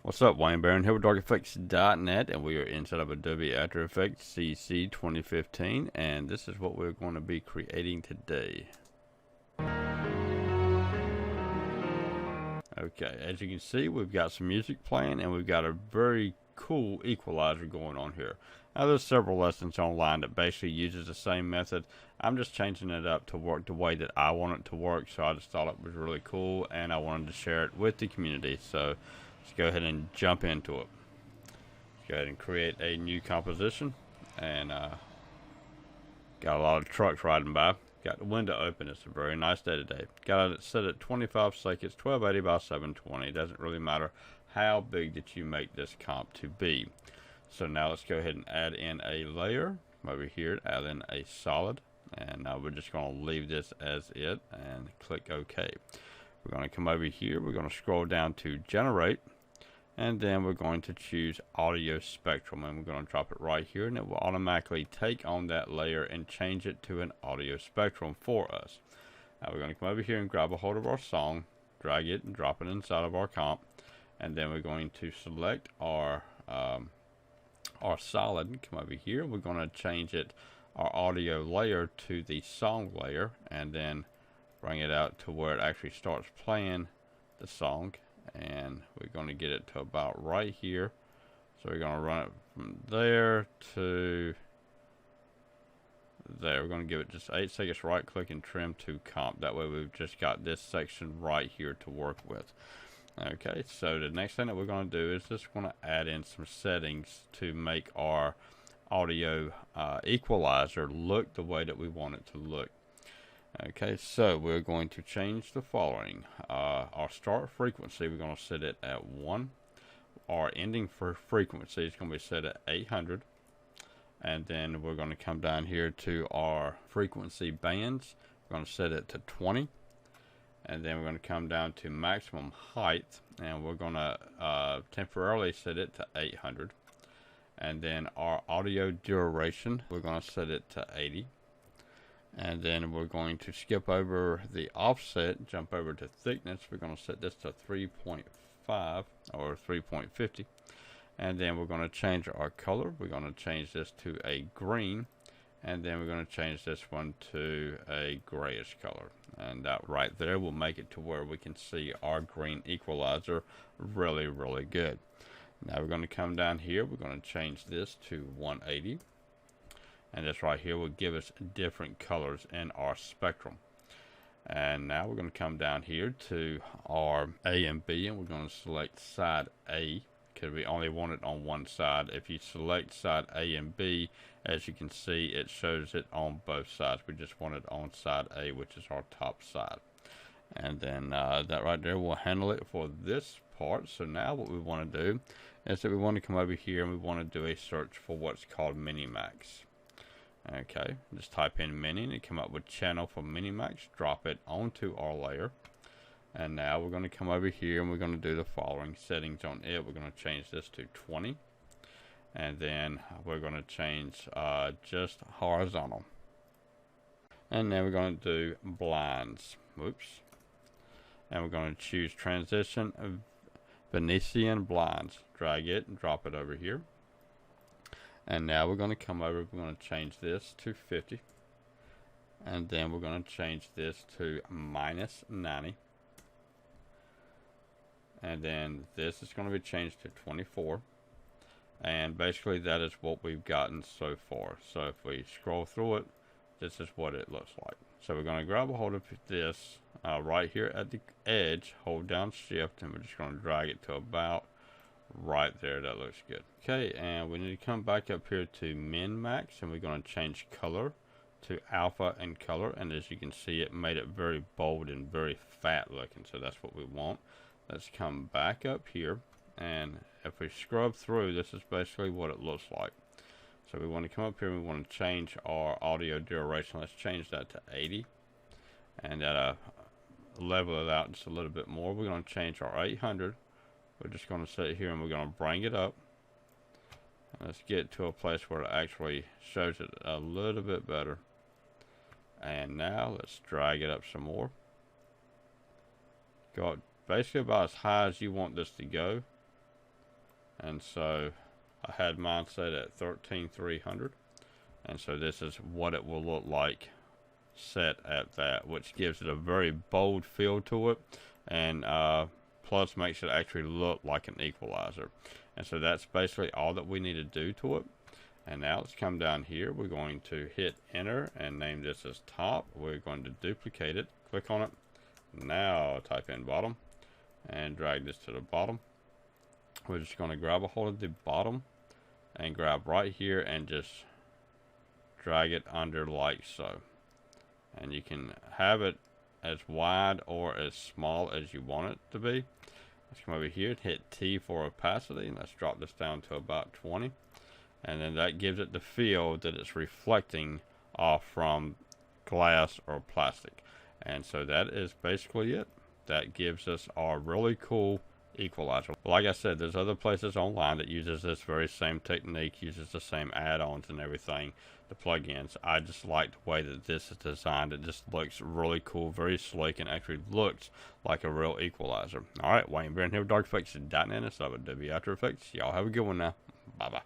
What's up, Wayne Barron here with DarkEffects.net, and we are inside of Adobe After Effects CC 2015, and this is what we're going to be creating today. Okay, as you can see, we've got some music playing, and we've got a very cool equalizer going on here. Now, there's several lessons online that basically uses the same method. I'm just changing it up to work the way that I want it to work, so I just thought it was really cool, and I wanted to share it with the community. So let's go ahead and jump into it. Let's go ahead and create a new composition, and got a lot of trucks riding by. Got the window open. It's a very nice day today. Got it set at 25 seconds, 1280 by 720. Doesn't really matter how big that you make this comp to be. So now let's go ahead and add in a layer. Come over here, add in a solid, and we're just going to leave this as it and click OK. We're going to come over here. We're going to scroll down to generate, and then we're going to choose audio spectrum, and we're going to drop it right here, and it will automatically take on that layer and change it to an audio spectrum for us. Now we're going to come over here and grab a hold of our song, drag it and drop it inside of our comp, and then we're going to select our solid. Come over here, we're going to change it, our audio layer, to the song layer, and then bring it out to where it actually starts playing the song. And we're going to get it to about right here. So we're going to run it from there to there. We're going to give it just 8 seconds, right click and trim to comp. That way we've just got this section right here to work with. Okay, so the next thing that we're going to do is just going to add in some settings to make our audio equalizer look the way that we want it to look. Okay, so we're going to change the following. Our start frequency, we're going to set it at 1. Our ending for frequency is going to be set at 800. And then we're going to come down here to our frequency bands. We're going to set it to 20. And then we're going to come down to maximum height, and we're going to temporarily set it to 800. And then our audio duration, we're going to set it to 80. And then we're going to skip over the offset, jump over to thickness. We're going to set this to 3.5 or 3.50. And then we're going to change our color. We're going to change this to a green. And then we're going to change this one to a grayish color. And that right there will make it to where we can see our green equalizer really, really good. Now we're going to come down here. We're going to change this to 180. And this right here will give us different colors in our spectrum. And now we're going to come down here to our A and B, and we're going to select side A because we only want it on one side. If you select side A and B, as you can see, it shows it on both sides. We just want it on side A, which is our top side. And then that right there will handle it for this part. So now what we want to do is that we want to come over here and we want to do a search for what's called Minimax. Okay, just type in mini and it come up with channel for Minimax. Drop it onto our layer. And now we're going to come over here and we're going to do the following settings on it. We're going to change this to 20. And then we're going to change just horizontal. And then we're going to do blinds. Whoops. And we're going to choose transition Venetian blinds. Drag it and drop it over here. And now we're going to come over, we're going to change this to 50. And then we're going to change this to minus 90. And then this is going to be changed to 24. And basically that is what we've gotten so far. So if we scroll through it, this is what it looks like. So we're going to grab a hold of this right here at the edge, hold down shift, and we're just going to drag it to about right there. That looks good. Okay, and we need to come back up here to min max, and we're going to change color to alpha and color. And as you can see, it made it very bold and very fat looking, so that's what we want. Let's come back up here, and if we scrub through, this is basically what it looks like. So we want to come up here and we want to change our audio duration. Let's change that to 80, and level it out just a little bit more. We're going to change our 800. We're just going to sit here and we're going to bring it up. And let's get to a place where it actually shows it a little bit better. And now let's drag it up some more. Go basically about as high as you want this to go. And so I had mine set at 13,300. And so this is what it will look like set at that, which gives it a very bold feel to it, and plus makes it actually look like an equalizer. And so that's basically all that we need to do to it. And now let's come down here. We're going to hit enter and name this as top. We're going to duplicate it, click on it. Now type in bottom and drag this to the bottom. We're just going to grab a hold of the bottom and grab right here and just drag it under like so. And you can have it as wide or as small as you want it to be. Let's come over here and hit T for opacity, and let's drop this down to about 20. And then that gives it the feel that it's reflecting off from glass or plastic. And so that is basically it. That gives us our really cool equalizer. Like I said, there's other places online that uses this very same technique, uses the same add-ons and everything, the plugins. I just like the way that this is designed. It just looks really cool, very slick, and actually looks like a real equalizer. Alright, Wayne Barron here with DarkEffects.net and stuff at Adobe After Effects. Y'all have a good one now. Bye-bye.